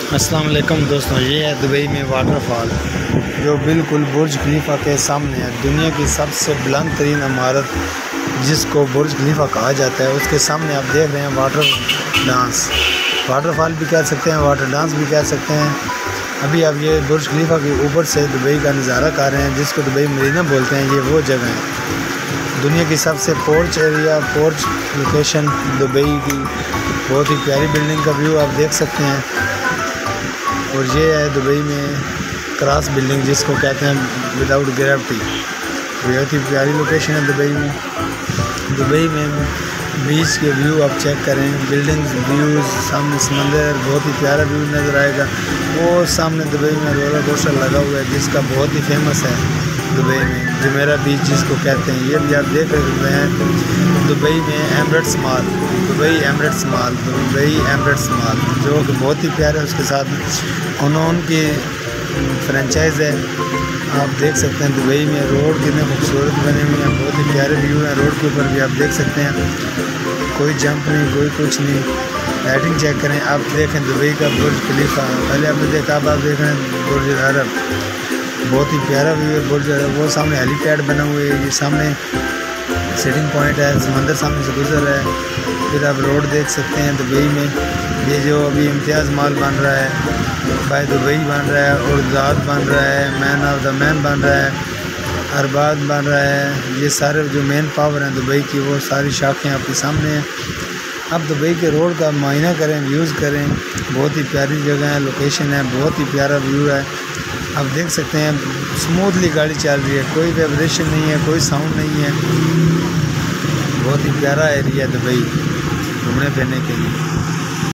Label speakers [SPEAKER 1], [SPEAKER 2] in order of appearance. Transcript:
[SPEAKER 1] अस्सलाम वालेकुम दोस्तों, ये है दुबई में वाटरफॉल जो बिल्कुल बुर्ज खलीफा के सामने है। दुनिया की सबसे बुलंद तरीन इमारत जिसको बुर्ज खलीफा कहा जाता है, उसके सामने आप देख रहे हैं वाटरफॉल भी कह सकते हैं, वाटर डांस भी कह सकते हैं। अभी आप ये बुर्ज खलीफा के ऊपर से दुबई का नज़ारा कर रहे हैं, जिसको दुबई मरीना बोलते हैं। ये वो जगह है, दुनिया की सबसे पोर्च लोकेशन दुबई की। बहुत ही प्यारी बिल्डिंग का व्यू आप देख सकते हैं। और ये है दुबई में क्रॉस बिल्डिंग जिसको कहते हैं विदाउट ग्रेविटी। बहुत ही प्यारी लोकेशन है दुबई में बीच के व्यू आप चेक करें, बिल्डिंग्स, व्यूज़, सामने समंदर, बहुत ही प्यारा व्यू नज़र आएगा। वो सामने दुबई में रोलर कोस्टर लगा हुआ है जिसका बहुत ही फेमस है दुबई में, जुमेरा बीच जिसको कहते हैं। ये भी आप देख रहे हैं दुबई में एमरेट्स मॉल जो कि बहुत ही प्यारा है। उसके साथ उनकी फ्रेंचाइज है। आप देख सकते हैं दुबई में रोड कितने खूबसूरत बने हुए हैं, बहुत ही प्यारे व्यू हैं। रोड के ऊपर भी आप देख सकते हैं, कोई जंप नहीं, कोई कुछ नहीं। लाइटिंग चेक करें, आप देखें दुबई का बुर्ज खलीफा। पहले आपने देखा, अब आप देख रहे हैं बुर्ज अरब। बहुत ही प्यारा व्यू है बुर्ज अरब। वो सामने हेलीपैड बना हुआ है, ये सामने सिटिंग पॉइंट है, समंदर सामने से गुजर रहा है। फिर आप रोड देख सकते हैं दुबई में। ये जो अभी इम्तियाज़ मॉल बन रहा है, बाय दुबई बन रहा है, उर्जाद बन रहा है, मैन ऑफ द मैन बन रहा है, अरबाज बन रहा है। ये सारे जो मेन पावर हैं दुबई की, वो सारी शाखें आपके सामने हैं। आप दुबई के रोड का मुआयना करें, व्यूज़ करें। बहुत ही प्यारी जगह है, लोकेशन है, बहुत ही प्यारा व्यू है। आप देख सकते हैं स्मूथली गाड़ी चल रही है, कोई वाइब्रेशन नहीं है, कोई साउंड नहीं है। बहुत ही प्यारा एरिया दुबई घूमने फिरने के लिए।